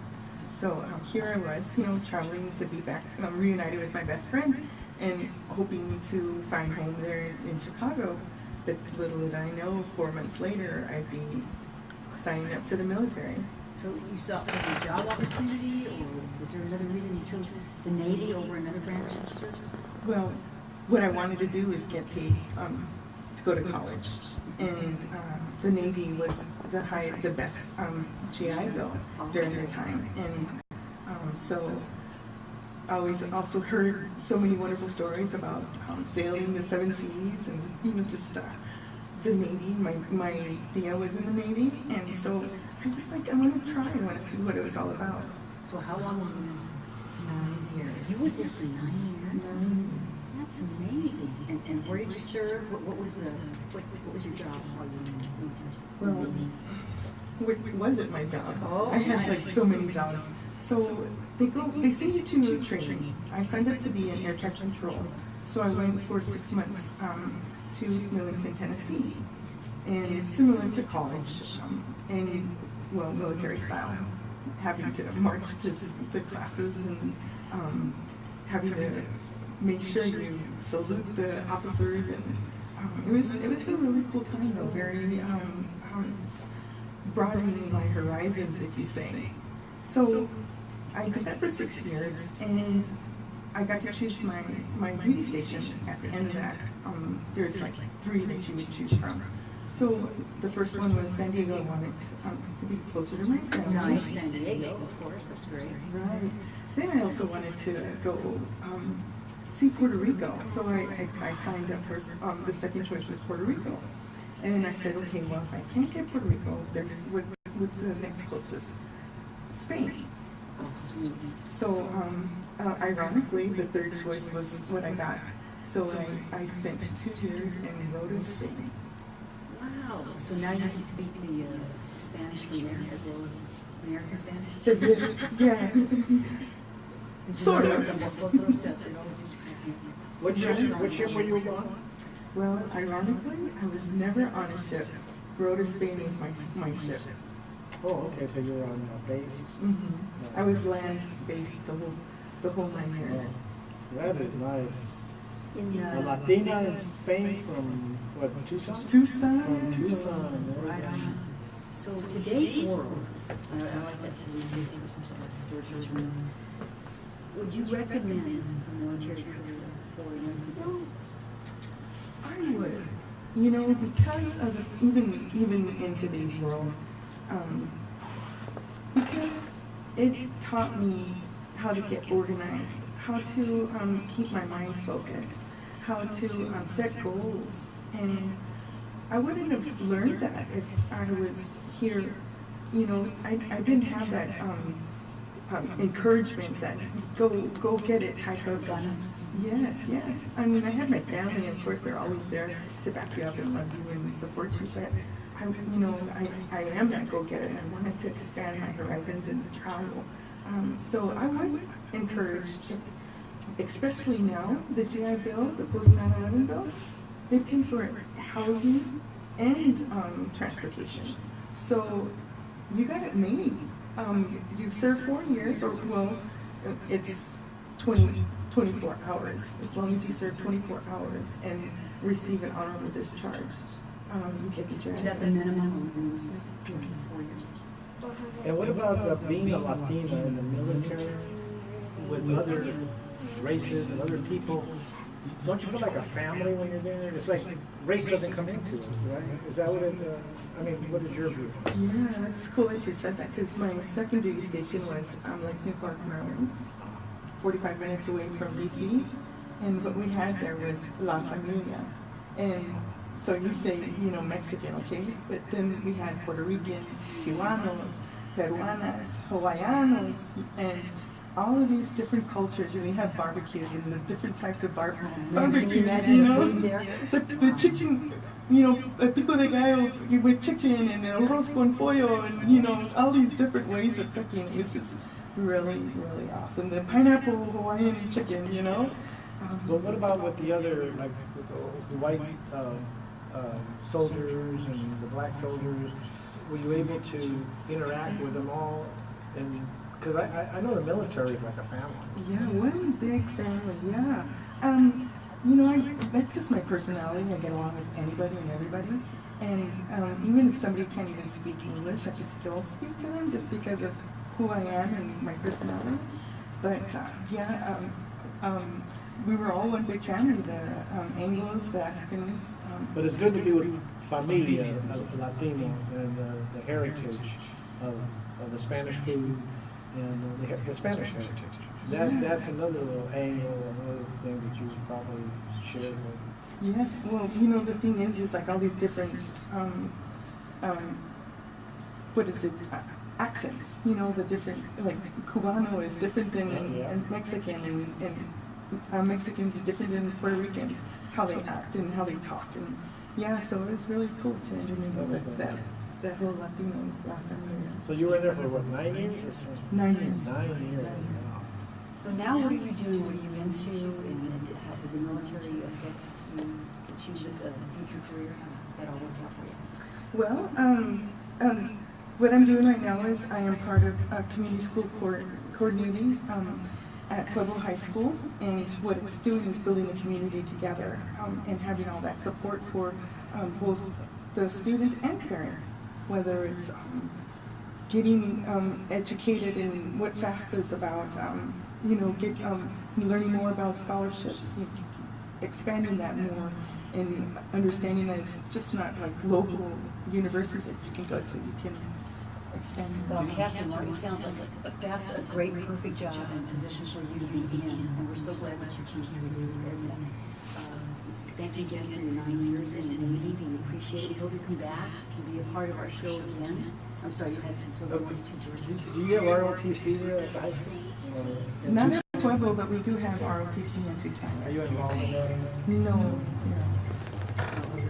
So here I was, traveling to be back, reunited with my best friend, and hoping to find home there in Chicago. But little did I know, 4 months later, I'd be signing up for the military.
So you saw a job opportunity, or was there another reason you chose the Navy over another branch of the service?
Well, what I wanted to do was get paid to go to college, and the Navy was the best GI Bill during the time, and so I always also heard so many wonderful stories about sailing the 7 seas, and just the Navy. My Thea was in the Navy, and so I was like, I want to try. I want to see what it was all about.
So how long were you?
9 years.
You were there for 9 years.
9 years.
That's amazing. And where did you serve? What was your job while you were in the Navy?
Well, what wasn't my job?
Oh,
I had
nice.
like so many jobs. So they send you to training. I signed up to be in air traffic control. So I went for 6 months to Millington, Tennessee. And it's similar to college, and well, military style. Having to march to the classes and having to make sure you salute the officers, and it was a really cool time though, very broadening my horizons, if you say. So I did that for 6 years, and I got to choose my duty station at the end of that. There's like 3 that you would choose from. So the first one was San Diego. I wanted to be closer to my family.
Nice, San Diego, of course, that's great.
Right. Then I also wanted to go see Puerto Rico. So I signed up for, the second choice was Puerto Rico. And I said, okay, well, if I can't get Puerto Rico, what's the next closest? Spain.
Oh, sweet.
So ironically, the third choice was what I got. So I spent 2 years in Rota, Spain.
Wow. So now you can speak the Spanish from there as well as American Spanish?
So, yeah. Sort of.
What ship were you on?
Well, ironically, I was never on a ship. Rota, Spain was my ship.
Oh, okay, so you were on base?
Mm-hmm. I was land-based the whole 9 years.
Oh, that is nice. A Latina in Spain from, what, Tucson?
Tucson.
From Tucson.
Right on. So today's world, I like that, so we give people some spiritual terms. Would you recommend a military career for young people?
I would. Because of even in today's world, because it taught me how to get organized, how to keep my mind focused, how to set goals. And I wouldn't have learned that if I was here. I didn't have that encouragement, that go get it type of. Yes. I mean, I had my family, and of course they're always there to back you up and love you and support you, but I am that go-getter, and I wanted to expand my horizons and travel. So I would encourage, especially now, the GI Bill, the post-9/11 bill, they pay for housing and transportation. So you got it made. You serve 4 years, or well, it's 24 hours. As long as you serve 24 hours and receive an honorable discharge, you get the GI.
Is that the minimum in the system? 4 years.
And what about being a Latina in the military with other races and other people? Don't you feel like a family when you're there? It's like race doesn't come into it, right? Is that what it, what is your view?
Yeah, that's cool that you said that, because my second duty station was Lexington Park, Maryland, 45 minutes away from DC. And what we had there was La Familia. And so you say, Mexican, okay? But then we had Puerto Ricans, Cubanos, Peruanas, Hawaiianos, and all of these different cultures. You know, you have barbecues and the different types of barbecues.
Can you imagine
You
the
know,
food there?
the chicken. You know, pico de gallo with chicken and arroz con pollo, and you know, all these different ways of cooking. It's just really, really awesome. The pineapple Hawaiian chicken, you know.
But what about with the other, like with the white soldiers and the black soldiers? Were you able to interact with them all? And because I know the military is like a family.
Yeah, one big family. Yeah. You know, that's just my personality. I get along with anybody and everybody. And even if somebody can't even speak English, I can still speak to them just because of who I am and my personality. But yeah, we were all one big family, the Anglos, the Africans.
But it's good to be with familia, Latino, and the heritage of the Spanish food and the Spanish heritage. That's another little angle, another thing that you probably shared with.
Yes, well, you know, the thing is like all these different, what is it, accents, you know, the different, like Cubano is different than and Mexican, and Mexicans are different than Puerto Ricans, how they act and how they talk, and yeah, so it was really cool to intermingle with that whole Latino family.
So you were there for what, 9 years? Or
9 years.
9 years.
So now what are you doing? What are you into? And how did the military affect you to choose a future career? That all worked out for you?
Well, what I'm doing right now is I am part of community school coordinating at Pueblo High School, and what it's doing is building a community together and having all that support for both the student and parents, whether it's getting educated in what FAFSA is about, you know, learning more about scholarships, expanding that more, and understanding that it's just not like local universities that you can go to. You can expand.
Well, Catherine, Martin, sounds like that's a great, perfect job and position for you to be in, and we're so glad that you came here to do it. Thank you again for your 9 years in the Navy. We appreciate it. We hope you come back and be a part of our show again. I'm sorry, you had some words to George.
Do you have ROTC there at the high school?
Not at Pueblo, but we do have ROTC in Tucson.
Are you involved in that?
No.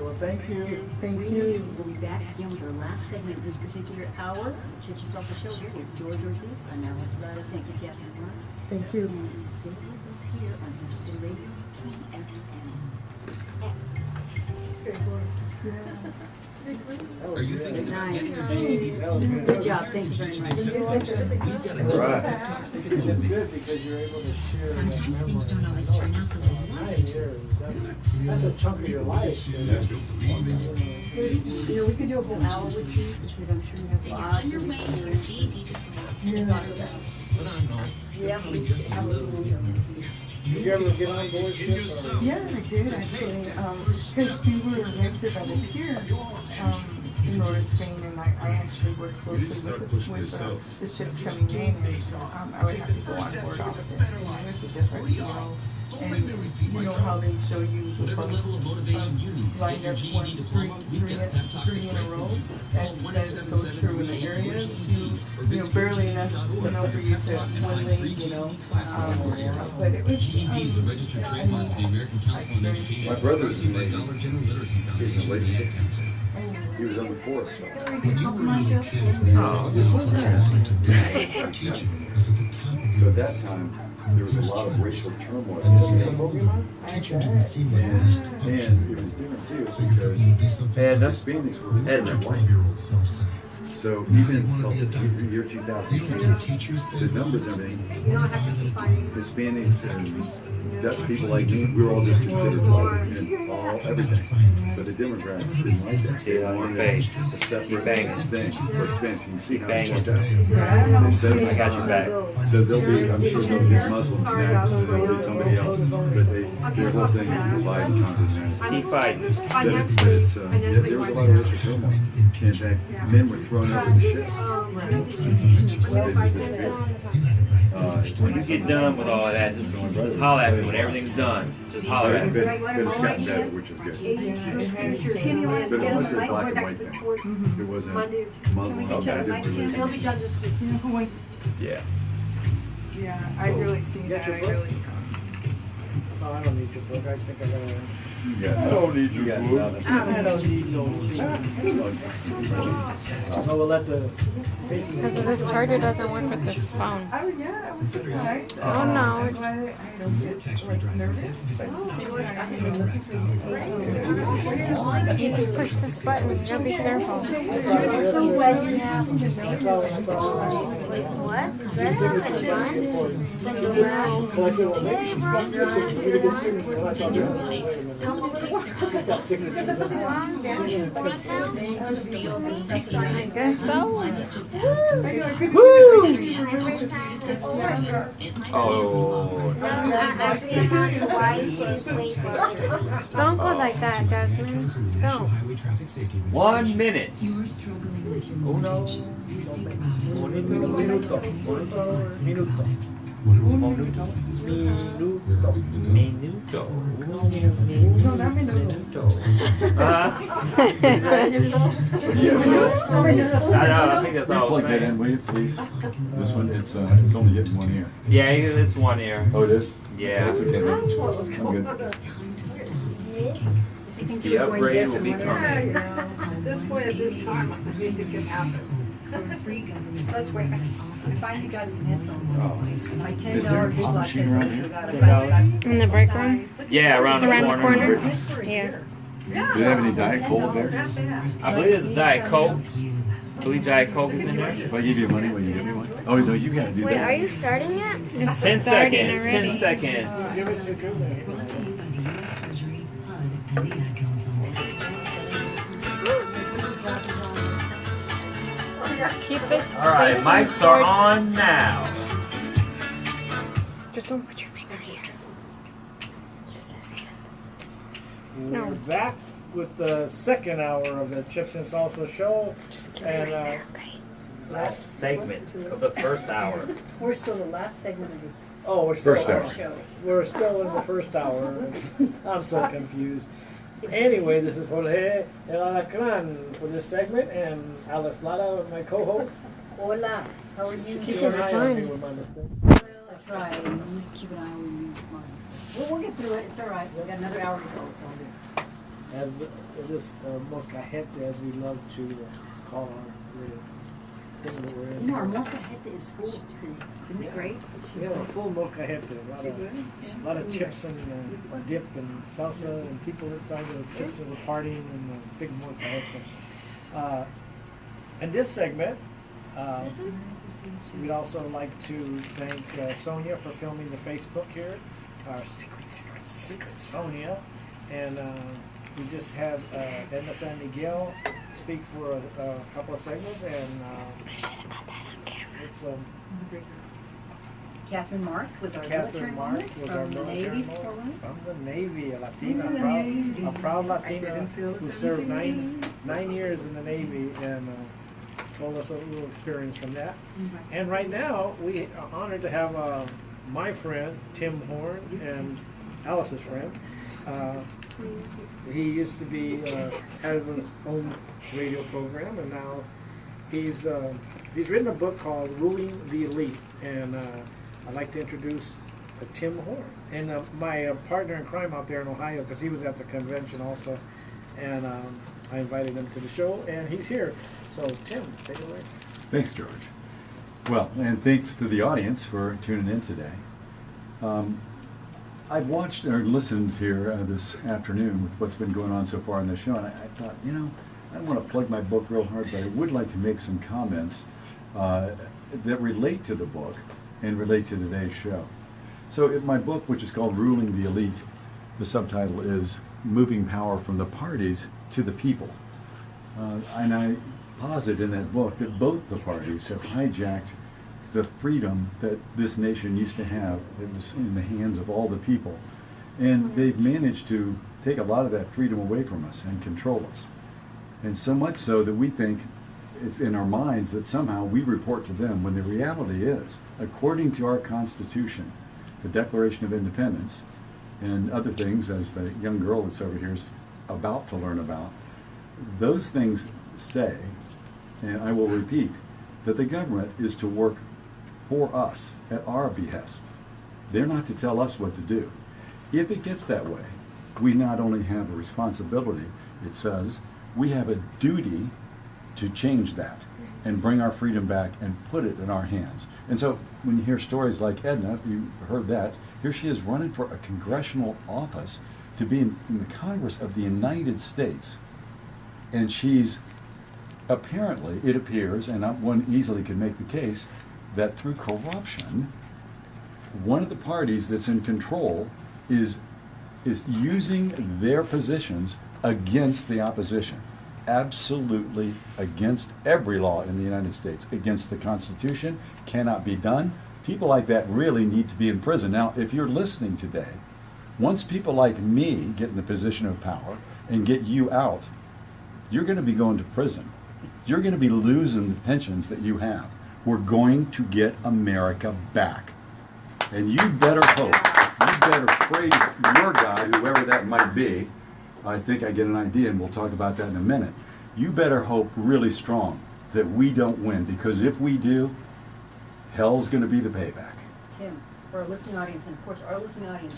Well, thank you.
Thank you.
We'll be back again with our last segment of this particular hour. The Chips and Salsa Show here with George Ortiz. I'm Alice Lara. Thank you, Catherine.
Thank you.
And Cynthia was here on Central City Radio, KFM.
Are you thinking about
Nice.
getting your GED?
Good job. Thank you very much.
We've got a number of pep talks that can
That's
motivate.
good because you're able to share.
Sometimes things don't always turn out the way you want.
9 years. That's a chunk of your life.
You know, we could do a whole hour with you, because I'm sure you have
You're on
lots
your
of
way to your
experience.
GED diploma.
But I know,
Yeah.
probably just a little bit nervous.
Did you ever get on board ships?
Yeah, I did actually, because we were rented out of here in Northern Spain, and I actually worked closely with the ships coming in, and I would have to go on board often. And there's a difference, you know, and you know how they show you the
Whatever level of motivation you need to get
lined
your
up
GED diploma, we've got pep talks
three in a row. That is so true in the area. You know, barely enough, you know, for you to one link, you know. But it was.
GED is a registered trademark of the American Council on Education.
My brother's in the
By Dollar General Literacy
in the
Foundation.
late 60s. He was on the force.
When you were a little kid, you thought about what you wanted to be. Teaching was at the top of
So
your
at that
list.
time, there was a lot of racial turmoil.
And as you got older, teaching didn't seem like a nice option.
And it was different too,
So you thought you'd be something
Edna.
else.
Hispanics were
What
Edna.
your 12-year-old self said.
So
Now
even
you want to be a
until
doctor.
the year
These are the
2006,
teachers
the numbers, I mean,
You don't have to keep finding.
Hispanics and Dutch people like me, we were all just considered low in all everything. So the Democrats didn't like that. They wanted a separate thing for Hispanics. You can see how it's worked out. They said
I got you back.
So they'll be, I'm sure they'll be Muslims next, and they'll be somebody else. But their whole thing is to divide and conquer.
Keep fighting.
But it's, there was a lot of racial turmoil. In fact, men were thrown over the ships.
When you get done with all of that, just holler at me when everything's done. Just holler at me.
But it's gotten better, which is good.
Tim, you want to
But it
schedule
was a
tonight?
black
We're
and
next
white
week.
thing. It wasn't
Monday.
Muslim.
Can we get you on the night, Tim? It'll be done this week.
Yeah.
Yeah, I really see that. I really.
Oh, I don't need your book. I think I got it.
I don't need your book.
I don't need no So we'll let the...
Because this charger doesn't work with this phone.
Oh yeah, I was surprised.
Oh no. You just push this button. You gotta be careful.
I'm so glad you have.
What?
Well, I said, well, maybe she's not this one. She's a good student. Well, I saw this one. Wait a minute. She's got signatures.
I guess so.
Woo!
Don't go like that, Jasmine. Don't.
1 minute.
You're struggling with your
Oh no.
Minuto.
Minuto.
No, not minuto.
I think that's all.
Plug that in, will you, please? This one, it's only getting one ear.
Yeah, it's 1 ear.
Oh, it is?
Yeah.
That's okay. I'm good.
The upgrade will be coming.
At this point, at this time, I think it can happen. Let's wait.
I finally got some headphones. My $10
Is there a
big
pop
box
machine around
headphones.
here?
I finally got some.
In the break room?
Yeah, around the corner.
Yeah.
Do they have any Diet Coke there?
I believe it's Diet Coke. I believe Diet Coke is in there.
If I give you money, will you give me one? Oh, no, you gotta do that.
Wait, are you starting yet? It's
10
starting
seconds.
already.
10 seconds.
Brought to you by the U.S. Treasury, HUD, and the Ad Council.
Keep this.
All right, mics are on now.
Just don't put your finger here. Just this hand.
We're back with the second hour of the Chips and Salsa show. And
Last segment of the first hour.
We're still the last segment of this.
oh, we're still
First hour.
show.
We're still in the first hour. I'm so confused. Anyway, this is Jorge El Alacran for this segment, and Alice Lara, my co-host.
Hola, how are you?
Keep
This
an
is
eye on me
fun.
with my mistake.
That's right. You keep an eye on you. We'll get through it. It's all right. We've got another hour to go. It's all good.
As this molcajete, as we love to call our little thing that we're in.
You know, our molcajete is full. Isn't it great?
Yeah, a full molcajete. A lot of chips and dip and salsa and people inside the chips that were partying and a big molcajete. In this segment, we'd also like to thank Sonia for filming the Facebook here. Our secret Sonia. And we just had Edna San Miguel speak for a couple of segments, and it's
Catherine Mark was our military
Catherine Mark
woman
was
from
our
the
military
Navy.
woman from the Navy, a Latina, a proud Latina who served nine years in the Navy, and told us a little experience from that. And right now, we are honored to have my friend, Tim Horne, and Alice's friend. He used to be had his own radio program, and now he's written a book called Ruling the Elite, and I'd like to introduce Tim Horne, and my partner in crime out there in Ohio, because he was at the convention also, and I invited him to the show, and he's here. So Tim, take it away.
Thanks, George. Well, and thanks to the audience for tuning in today. I've watched or listened here this afternoon with what's been going on so far in the show, and I thought, you know, I don't want to plug my book real hard, but I would like to make some comments that relate to the book and relate to today's show. So in my book, which is called Ruling the Elite, the subtitle is Moving Power from the Parties to the People. And I posit in that book that both the parties have hijacked the freedom that this nation used to have. It was in the hands of all the people. And they've managed to take a lot of that freedom away from us and control us. And so much so that we think it's in our minds that somehow we report to them, when the reality is, according to our Constitution, the Declaration of Independence, and other things, as the young girl that's over here is about to learn about, those things say, and I will repeat, that the government is to work for us at our behest. They're not to tell us what to do. If it gets that way, we not only have a responsibility, it says, we have a duty to change that and bring our freedom back and put it in our hands. And so when you hear stories like Edna, you heard that, here she is running for a congressional office to be in the Congress of the United States. And she's apparently, it appears, and one easily could make the case, that through corruption, one of the parties that's in control is using their positions against the opposition. Absolutely against every law in the United States, against the Constitution, cannot be done. People like that really need to be in prison. Now, if you're listening today, once people like me get in the position of power and get you out, you're going to be going to prison. You're going to be losing the pensions that you have. We're going to get America back. And you better hope, you better pray to your God, whoever that might be. I think I get an idea, and we'll talk about that in a minute. You better hope really strong that we don't win, because if we do, hell's going to be the payback.
Tim, for our listening audience, and of course our listening audience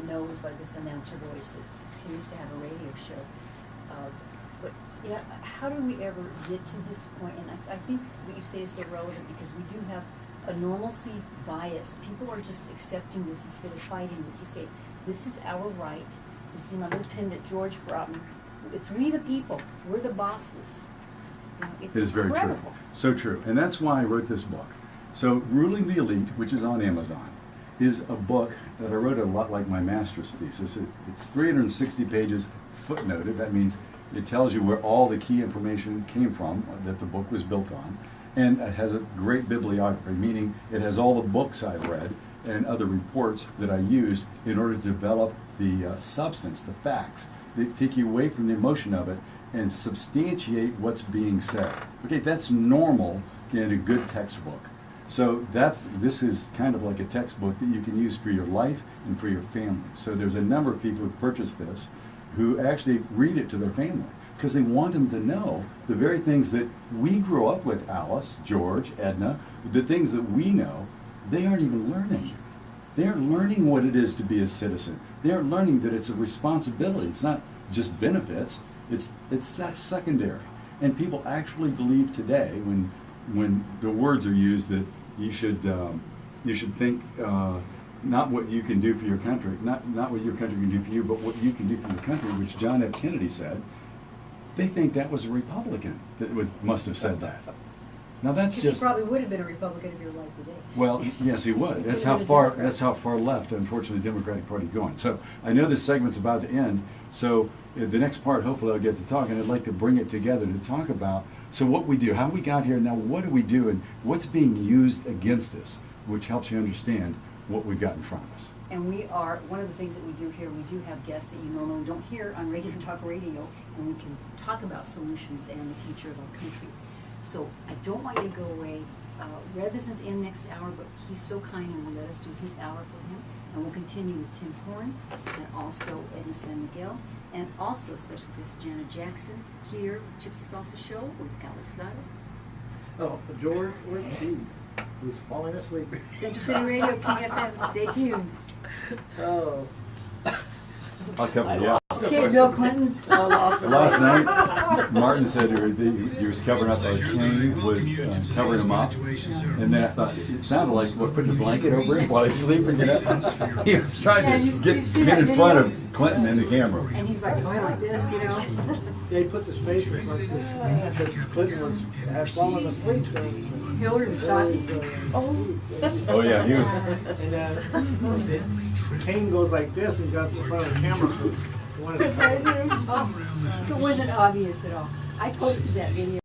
knows by this announcer voice that Tim used to have a radio show. But yeah, how do we ever get to this point? And I think what you say is so relevant, because we do have a normalcy bias. People are just accepting this instead of fighting this. You say, this is our right. You see my little pin that George brought me. It's we the people. We're the bosses. You know, it's
It is very
incredible.
true. So true. And that's why I wrote this book. So Ruling the Elite, which is on Amazon, is a book that I wrote a lot like my master's thesis. It's 360 pages footnoted. That means it tells you where all the key information came from that the book was built on. And it has a great bibliography, meaning it has all the books I've read and other reports that I used in order to develop the substance, the facts, that take you away from the emotion of it and substantiate what's being said. Okay, that's normal in a good textbook. So this is kind of like a textbook that you can use for your life and for your family. So there's a number of people who purchased this who actually read it to their family because they want them to know the very things that we grew up with, Alice, George, Edna, the things that we know, they aren't even learning. They aren't learning what it is to be a citizen. They aren't learning that it's a responsibility. It's not just benefits. It's that secondary. And people actually believe today, when the words are used, that you should think not what you can do for your country, not what your country can do for you, but what you can do for your country, which John F. Kennedy said. They think that was a Republican that must have said that. Now that's
Because
just.
he probably would have been a Republican if your life today.
Well, yes, he would. That's how far left, unfortunately, the Democratic Party is going. So I know this segment's about to end. So the next part, hopefully, I'll get to talk, and I'd like to bring it together to talk about so what we do, how we got here, now what do we do, and what's being used against us, which helps you understand what we've got in front of us.
And we are, one of the things that we do here, we do have guests that you normally don't hear on regular talk radio, and we can talk about solutions and the future of our country. So I don't want you to go away. Rev isn't in next hour, but he's so kind and will let us do his hour for him. And we'll continue with Tim Horne and also Edna San Miguel, and also special guest Jana Jackson here, Chips and Salsa Show with Alice Lara.
Oh, George Ortiz, who's falling asleep.
Central City Radio, King FM, stay tuned.
Oh.
I'll cover you.
Okay, Bill Clinton.
Last night, Martin said he was covering up, a plane was covering him up. And then I thought, it sounded like, putting a blanket over him while he's sleeping. You know? He was trying to get in front of Clinton in the camera.
And he's like going like this, you know.
Yeah, he puts his face in front of this, because Clinton had fallen asleep.
Hillary was talking.
Oh yeah, he was.
And the cane goes like this and goes in front of the camera.
It wasn't obvious at all. I posted that video.